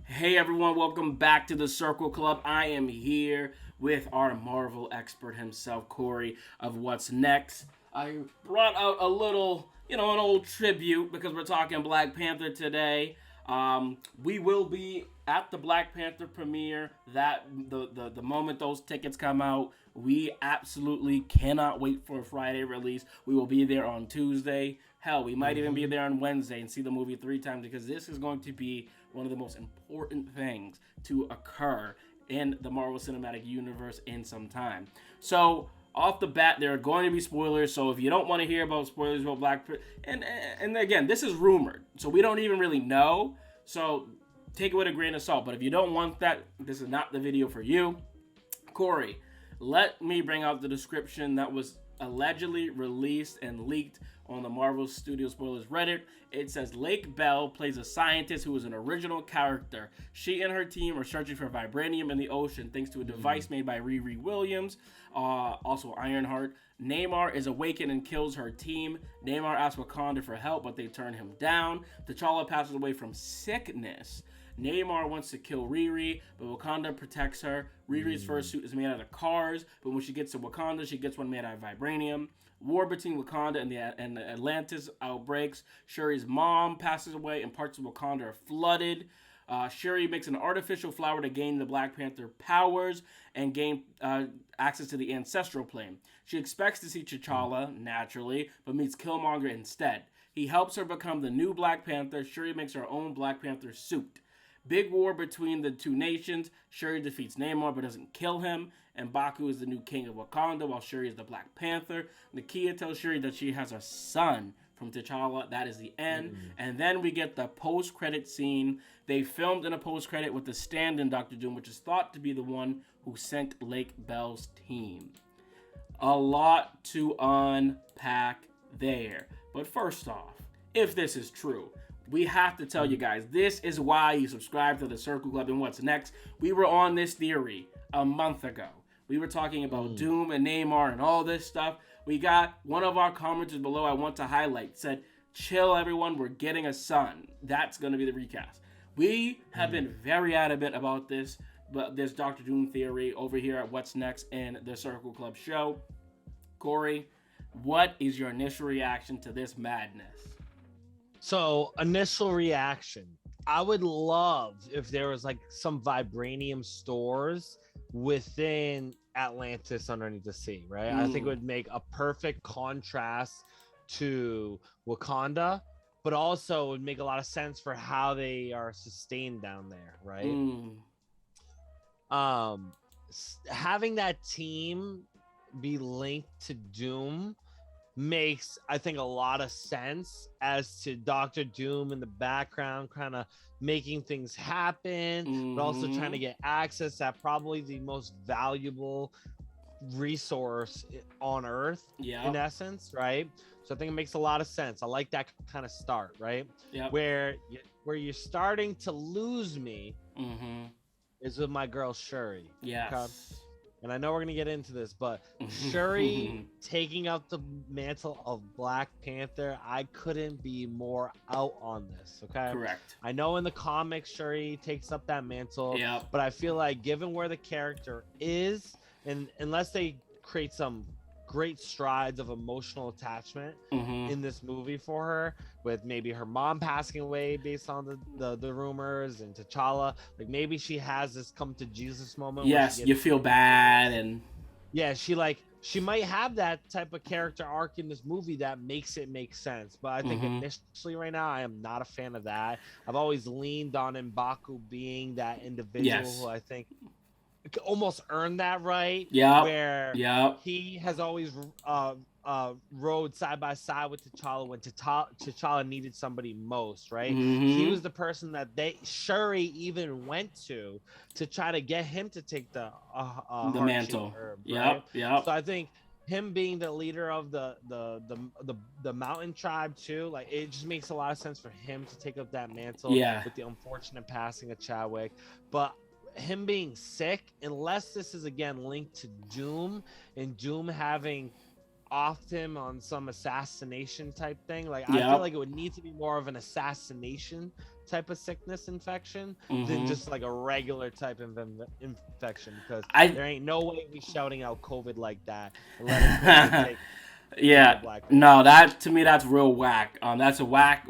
Hey everyone, welcome back to the Circle Club. I am here with our Marvel expert himself, Corey, of What's Next. I brought out a little, an old tribute because we're talking Black Panther today. We will be at the Black Panther premiere. That the moment those tickets come out, we absolutely cannot wait for a Friday release. We will be there on Tuesday. Hell, we might even be there on Wednesday and see the movie 3 times because this is going to be one of the most important things to occur in the Marvel Cinematic Universe in some time. So off the bat, there are going to be spoilers. So if you don't want to hear about spoilers about and again, this is rumored, so we don't even really know. So take it with a grain of salt. But if you don't want that, this is not the video for you. Corey, let me bring out the description that was allegedly released and leaked on the Marvel Studios Spoilers Reddit. It says Lake Bell plays a scientist who is an original character. She and her team are searching for vibranium in the ocean thanks to a device made by Riri Williams, also Ironheart. Namor is awakened and kills her team. Namor asks Wakanda for help, but they turn him down. T'Challa passes away from sickness. Namor wants to kill Riri, but Wakanda protects her. Riri's first suit is made out of cars, but when she gets to Wakanda, she gets one made out of vibranium. War between Wakanda and the Atlantis outbreaks. Shuri's mom passes away, and parts of Wakanda are flooded. Shuri makes an artificial flower to gain the Black Panther powers and gain access to the ancestral plane. She expects to see T'Challa, naturally, but meets Killmonger instead. He helps her become the new Black Panther. Shuri makes her own Black Panther suit. Big war between the two nations. Shuri defeats Namor but doesn't kill him. And Baku is the new king of Wakanda while Shuri is the Black Panther. Nakia tells Shuri that she has a son from T'Challa. That is the end. And then we get the post-credit scene. They filmed in a post-credit with the stand-in Doctor Doom, which is thought to be the one who sent Lake Bell's team. A lot to unpack there. But first off, if this is true, we have to tell you guys, this is why you subscribe to the Circle Club and What's Next. We were on this theory a month ago. We were talking about Doom and Namor and all this stuff. We got one of our commenters below I want to highlight said, chill everyone, we're getting a son. That's going to be the recast. We have been very adamant about this Doctor Doom theory over here at What's Next in the Circle Club show. Corey, what is your initial reaction to this madness? So, initial reaction. I would love if there was like some vibranium stores within Atlantis underneath the sea, right? I think it would make a perfect contrast to Wakanda, but also it would make a lot of sense for how they are sustained down there, right? Having that team be linked to Doom makes, I think, a lot of sense as to Doctor Doom in the background kind of making things happen, but also trying to get access at probably the most valuable resource on Earth, in essence, right? So I think it makes a lot of sense. I like that kind of start, right? Where you're starting to lose me is with my girl Shuri. Yes. Okay? And I know we're going to get into this, but Shuri taking up the mantle of Black Panther, I couldn't be more out on this, okay? Correct. I know in the comics, Shuri takes up that mantle, but I feel like given where the character is, and unless they create some great strides of emotional attachment in this movie for her, with maybe her mom passing away based on the rumors, and T'Challa, like maybe she has this come to Jesus moment. Yes, you feel bad, and she might have that type of character arc in this movie that makes it make sense. But I think initially right now, I am not a fan of that. I've always leaned on M'Baku being that individual who I think almost earned that right. Where he has always rode side by side with T'Challa when T'Challa needed somebody most, right? He was the person that Shuri even went to try to get him to take the mantle. Herb, right? So I think him being the leader of the mountain tribe too, like it just makes a lot of sense for him to take up that mantle with the unfortunate passing of Chadwick. But him being sick, unless this is again linked to Doom and Doom having offed him on some assassination type thing, like I feel like it would need to be more of an assassination type of sickness infection than Mm-hmm. just like a regular type of infection, because I there ain't no way we shouting out COVID like that and letting COVID take the Yeah, Black Panther. no, that to me that's real whack. That's a whack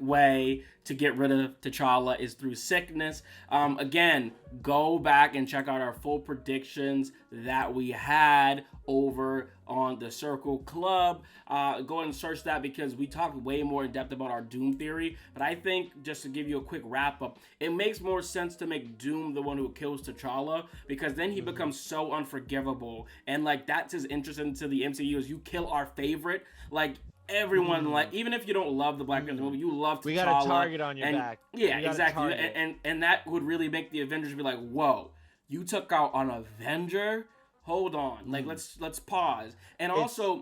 way to get rid of T'Challa is through sickness. Again, go back and check out our full predictions that we had over on the Circle Club. Go and search that because we talked way more in depth about our Doom theory. But I think just to give you a quick wrap up, it makes more sense to make Doom the one who kills T'Challa because then he becomes so unforgivable, and like that's his interest into the MCU is you kill our favorite. Like everyone, like even if you don't love the Black Panther movie, you love T'Challa. We got a target on your and, back. Yeah, We got a exactly. target. And that would really make the Avengers be like, whoa, you took out an Avenger? Hold on. Like let's pause. And also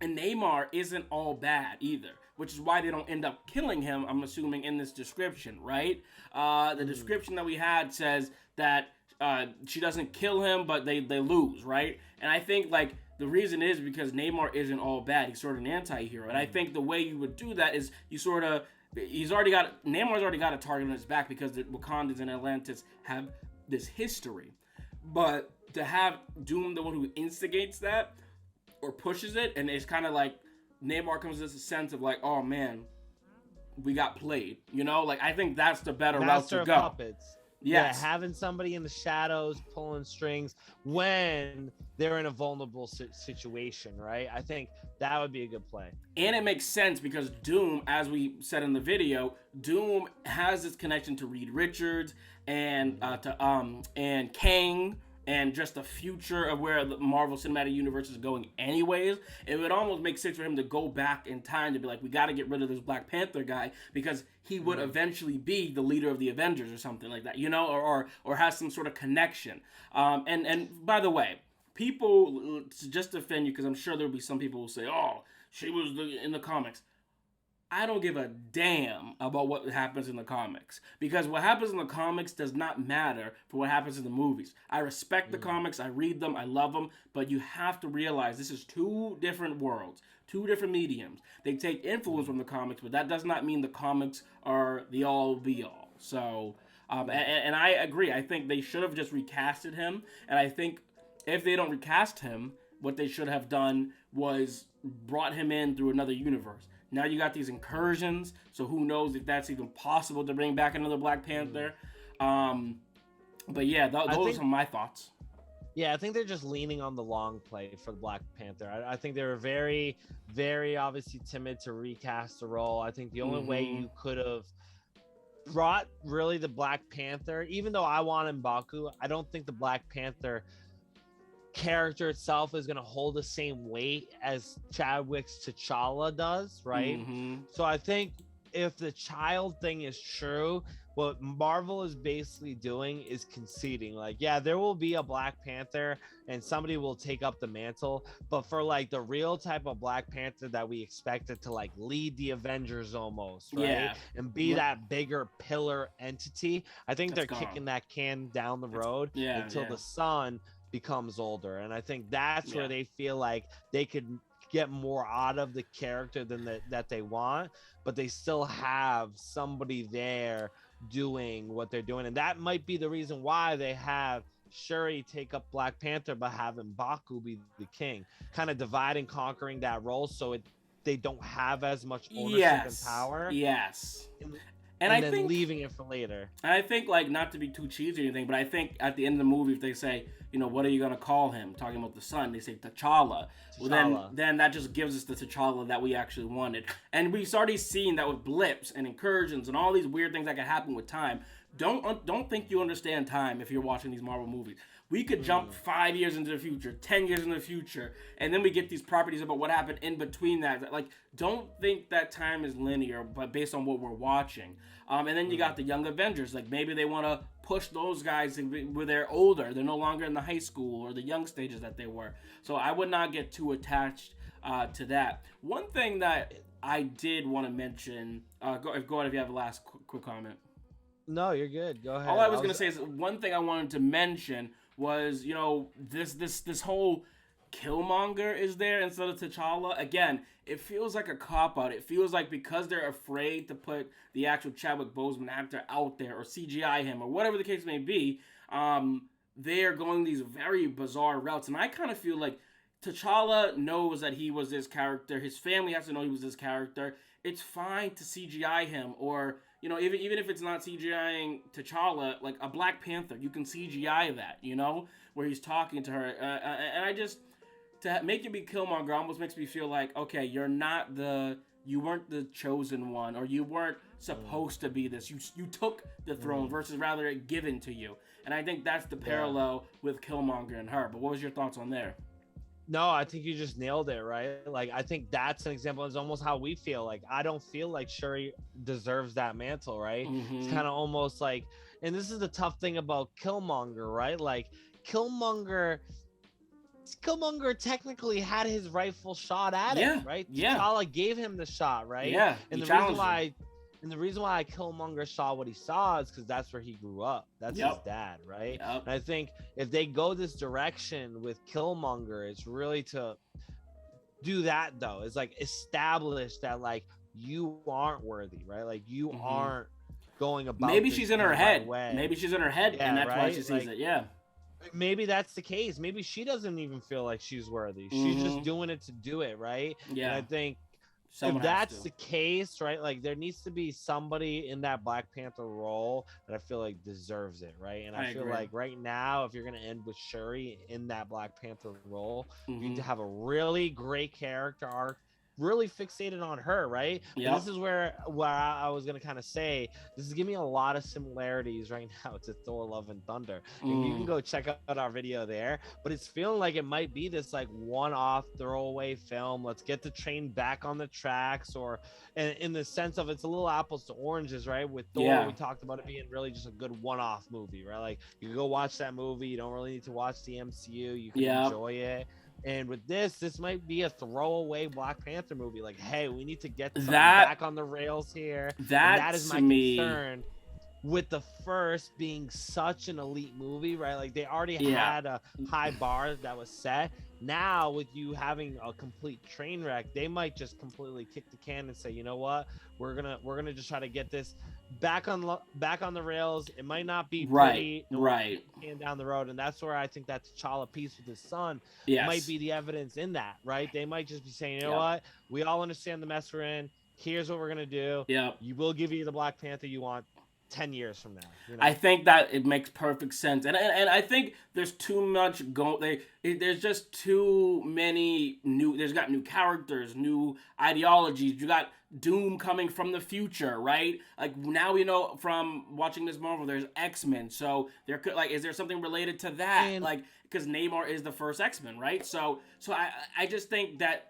and Namor isn't all bad either, which is why they don't end up killing him, I'm assuming, in this description, right? The description that we had says that she doesn't kill him, but they lose, right? And I think, like, the reason is because Namor isn't all bad. He's sort of an anti-hero. And I think the way you would do that is you sort of... Namor's already got a target on his back because the Wakandans and Atlantis have this history. But to have Doom the one who instigates that or pushes it, and it's kind of like Namor comes to this sense of like, oh man, we got played, you know? Like, I think that's the better route to go. Puppets. Yes. Yeah, having somebody in the shadows pulling strings when they're in a vulnerable situation, right? I think that would be a good play. And it makes sense because Doom, as we said in the video, Doom has this connection to Reed Richards and and Kang, and just the future of where the Marvel Cinematic Universe is going anyways. It would almost make sense for him to go back in time to be like, we got to get rid of this Black Panther guy because he would eventually be the leader of the Avengers or something like that, you know, or has some sort of connection. And by the way, people, to just defend you, because I'm sure there'll be some people who say, oh, she was in the comics. I don't give a damn about what happens in the comics because what happens in the comics does not matter for what happens in the movies. I respect the comics, I read them, I love them, but you have to realize this is two different worlds, two different mediums. They take influence from the comics, but that does not mean the comics are the all be all. So, and I agree. I think they should have just recasted him, and I think if they don't recast him, what they should have done was brought him in through another universe. Now you got these incursions, so who knows if that's even possible to bring back another Black Panther. But yeah, those are some of my thoughts. Yeah, I think they're just leaning on the long play for the Black Panther. I think they were very, very obviously timid to recast the role. I think the only way you could have brought really the Black Panther, even though I want M'Baku, I don't think the Black Panther character itself is going to hold the same weight as Chadwick's T'Challa does, right? So I think if the child thing is true, what Marvel is basically doing is conceding, like, yeah, there will be a Black Panther and somebody will take up the mantle, but for like the real type of Black Panther that we expected to like lead the Avengers almost, right? And be that bigger pillar entity, I think they're kicking that can down the road until the son becomes older. And I think that's where they feel like they could get more out of the character than that they want, but they still have somebody there doing what they're doing. And that might be the reason why they have Shuri take up Black Panther but have M'Baku be the king, kind of divide and conquering that role so they don't have as much ownership and power. And I think leaving it for later. And I think, like, not to be too cheesy or anything, but I think at the end of the movie, if they say, you know, what are you going to call him? Talking about the son, they say T'Challa. Well, then that just gives us the T'Challa that we actually wanted. And we've already seen that with blips and incursions and all these weird things that can happen with time. Don't think you understand time if you're watching these Marvel movies. We could jump 5 years into the future, 10 years into the future, and then we get these properties about what happened in between that. Like, don't think that time is linear, but based on what we're watching. And then you got the Young Avengers. Like, maybe they want to push those guys where they're older. They're no longer in the high school or the young stages that they were. So I would not get too attached to that. One thing that I did want to mention, go ahead if you have a last quick comment. No, you're good. Go ahead. All I was going to say is one thing I wanted to mention was, you know, this whole Killmonger is there instead of T'Challa. Again, it feels like a cop out. It feels like because they're afraid to put the actual Chadwick Boseman actor out there or CGI him or whatever the case may be, they're going these very bizarre routes. And I kind of feel like T'Challa knows that he was this character. His family has to know he was this character. It's fine to CGI him, or even if it's not CGIing T'Challa, like a Black Panther, you can CGI that, where he's talking to her. And I just, to make you be Killmonger almost makes me feel like, okay, you weren't the chosen one, or you weren't supposed to be this. You took the throne versus rather it given to you. And I think that's the parallel with Killmonger and her. But what was your thoughts on there? No, I think you just nailed it, right? Like, I think that's an example. It's almost how we feel. Like, I don't feel like Shuri deserves that mantle, right? It's kind of almost like, and this is the tough thing about Killmonger, right? Like, Killmonger technically had his rightful shot at it, right? Yeah. T'Challa gave him the shot, right? Yeah. And the reason why Killmonger saw what he saw is because that's where he grew up. That's his dad, right? And I think if they go this direction with Killmonger, it's really to do that, though. It's like establish that, like, you aren't worthy, right? Like, you aren't going about. Maybe she's in her head. Way. Maybe she's in her head, and that's why she sees it. Yeah. Maybe that's the case. Maybe she doesn't even feel like she's worthy. She's just doing it to do it, right? Yeah. And I think Someone if that's the case, right, like there needs to be somebody in that Black Panther role that I feel like deserves it, right? And I feel agree. like right now, if you're going to end with Shuri in that Black Panther role, you need to have a really great character arc, really fixated on her, right? Yeah. This is where I was going to kind of say, this is giving me a lot of similarities right now to Thor Love and Thunder. And you can go check out our video there, but it's feeling like it might be this like one-off throwaway film. Let's get the train back on the tracks, or in the sense of it's a little apples to oranges, right? With Thor, we talked about it being really just a good one-off movie, right? Like you can go watch that movie. You don't really need to watch the MCU. You can enjoy it. And with this might be a throwaway Black Panther movie. Like, hey, we need to get something back on the rails here. That is my concern with the first being such an elite movie, right? Like they already had a high bar that was set. Now with you having a complete train wreck, they might just completely kick the can and say, you know what, we're gonna just try to get this back on the rails. It might not be pretty, and down the road, and that's where I think that T'Challa piece with his son might be the evidence in that, right? They might just be saying, you know what, we all understand the mess we're in. Here's what we're gonna do. You will give you the Black Panther you want 10 years from now. I think that it makes perfect sense, and I think there's too much there's just too many there's got new characters, new ideologies. You got Doom coming from the future, right? Like now we know from watching this Marvel, there's X-Men, so there could is there something related to that? Like because Namor is the first X-Men, right? So I just think that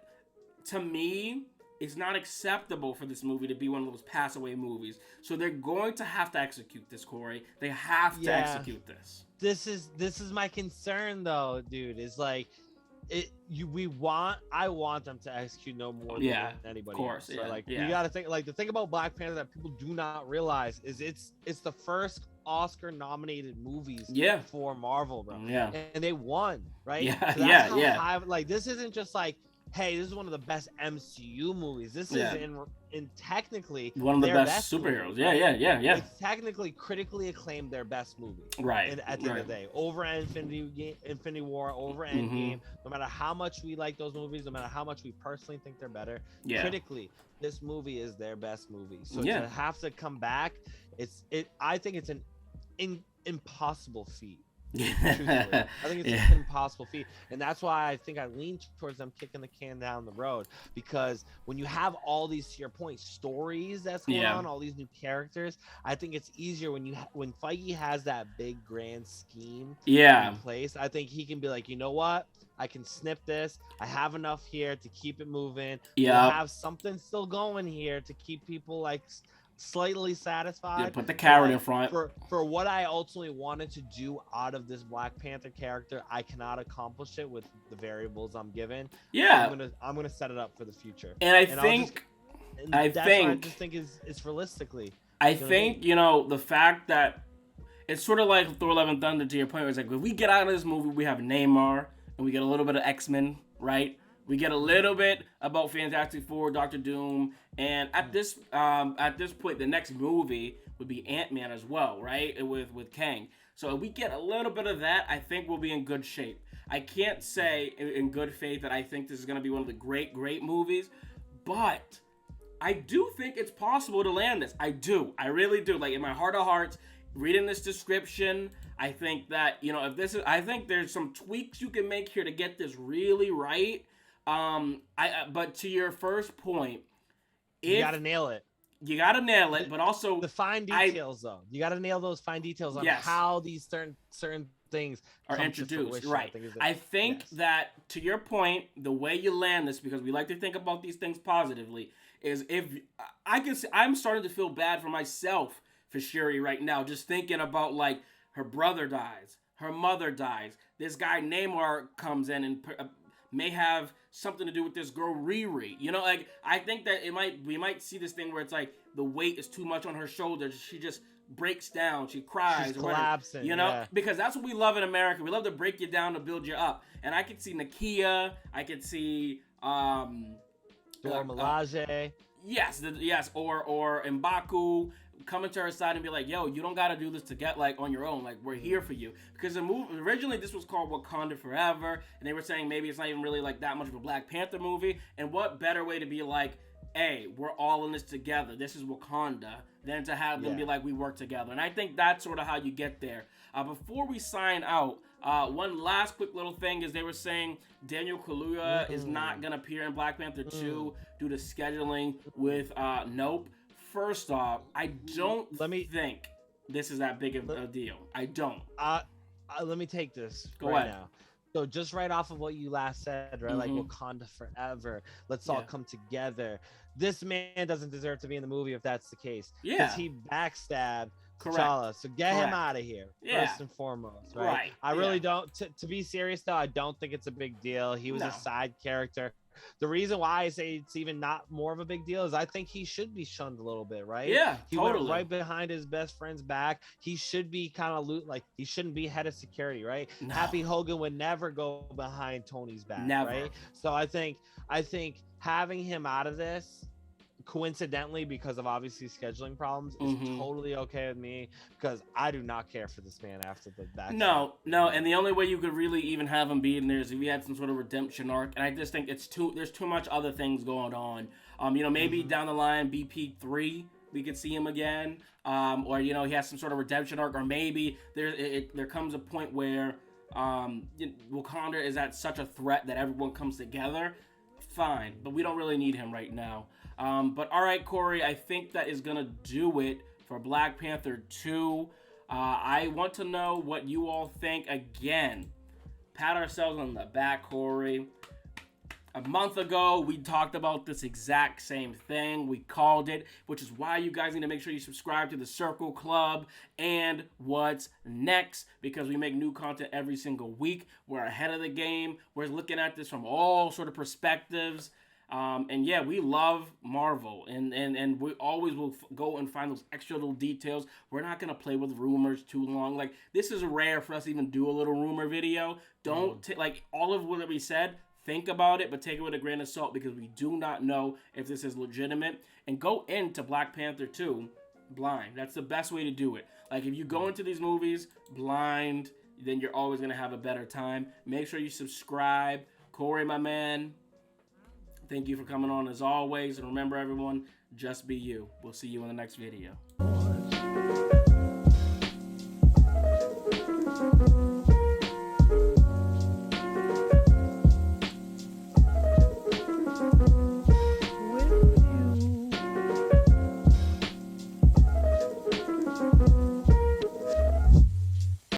to me, it's not acceptable for this movie to be one of those pass away movies. So they're going to have to execute this, Corey. They have to execute this. This is my concern though, dude. Is like I want them to execute no more than anybody else. So you gotta think, like the thing about Black Panther that people do not realize is it's the first Oscar nominated movies for Marvel, bro. And they won, right? High, like this isn't just like, hey, this is one of the best MCU movies. This is in technically one of the best superheroes. Movie, right? Yeah. It's technically critically acclaimed their best movie. Right. At the end of the day, over Infinity War, over Endgame. No matter how much we like those movies, no matter how much we personally think they're better, critically, this movie is their best movie. So to have to come back, I think it's an impossible feat. I think it's an impossible feat, and that's why I think I lean towards them kicking the can down the road, because when you have all these, to your point, stories that's going on, all these new characters, I think it's easier when Feige has that big grand scheme in place. I think he can be like, you know what, I can snip this. I have enough here to keep it moving. We'll have something still going here to keep people like slightly satisfied. Put the carrot in front. For what I ultimately wanted to do out of this Black Panther character, I cannot accomplish it with the variables I'm given. I'm gonna set it up for the future. And I think I just think is realistically. I think the fact that it's sort of like Thor: Love and Thunder. To your point, it's like if we get out of this movie, we have Namor and we get a little bit of X-Men, right? We get a little bit about Fantastic Four, Doctor Doom, and at this point, the next movie would be Ant-Man as well, right? With Kang. So if we get a little bit of that, I think we'll be in good shape. I can't say in good faith that I think this is going to be one of the great movies, but I do think it's possible to land this. I do. I really do. Like, in my heart of hearts, reading this description, I think that, I think there's some tweaks you can make here to get this really right. But to your first point, you gotta nail it. You gotta nail it, but also the fine details, though. You gotta nail those fine details on how these certain things are introduced. Right. I think that, to your point, the way you land this, because we like to think about these things positively, is if I can say, I'm starting to feel bad for myself for Shuri right now, just thinking about, like, her brother dies, her mother dies, this guy Namor comes in and may have something to do with this girl Riri. Like, I think that we might see this thing where it's like the weight is too much on her shoulders. She just breaks down, she cries, she's collapsing, because that's what we love in America. We love to break you down to build you up. And I could see Nakia, I could see Dora Milaje. Yes, or M'Baku coming to her side and be like, yo, you don't gotta do this to get, like, on your own. Like, we're here for you. Because the movie, originally this was called Wakanda Forever, and they were saying maybe it's not even really, like, that much of a Black Panther movie. And what better way to be like, hey, we're all in this together, this is Wakanda, than to have them be like, we work together. And I think that's sort of how you get there. Before we sign out, one last quick little thing is they were saying Daniel Kaluuya is not going to appear in Black Panther 2 due to scheduling with Nope. First off, I don't think this is that big of a deal. I don't. Let me take this Go ahead. now. So just right off of what you last said, right? Like, Wakanda forever. Let's all come together. This man doesn't deserve to be in the movie if that's the case. Yeah. Because he backstabbed T'Challa. So get him out of here, first and foremost, right? I really don't. To be serious, though, I don't think it's a big deal. He was a side character. The reason why I say it's even not more of a big deal is I think he should be shunned a little bit, right? Yeah, he went right behind his best friend's back. He should be kind of like, he shouldn't be head of security, right? No. Happy Hogan would never go behind Tony's back, right? So I think having him out of this, coincidentally, because of obviously scheduling problems, is totally okay with me, because I do not care for this man after the back. No, and the only way you could really even have him be in there is if he had some sort of redemption arc, and I just think there's too much other things going on. Maybe down the line, BP3, we could see him again, or he has some sort of redemption arc, or maybe there comes a point where Wakanda is at such a threat that everyone comes together. Fine, but we don't really need him right now. But all right, Corey, I think that is going to do it for Black Panther 2. I want to know what you all think. Again, pat ourselves on the back, Corey. A month ago, we talked about this exact same thing. We called it, which is why you guys need to make sure you subscribe to the Circle Club and What's Next, because we make new content every single week. We're ahead of the game. We're looking at this from all sort of perspectives. And yeah, we love Marvel, and we always will go and find those extra little details. We're not going to play with rumors too long. Like, this is rare for us to even do a little rumor video. Don't, like, all of what we said, think about it, but take it with a grain of salt, because we do not know if this is legitimate. And go into Black Panther 2 blind. That's the best way to do it. Like, if you go into these movies blind, then you're always going to have a better time. Make sure you subscribe. Corey, my man, thank you for coming on as always. And remember, everyone, just be you. We'll see you in the next video.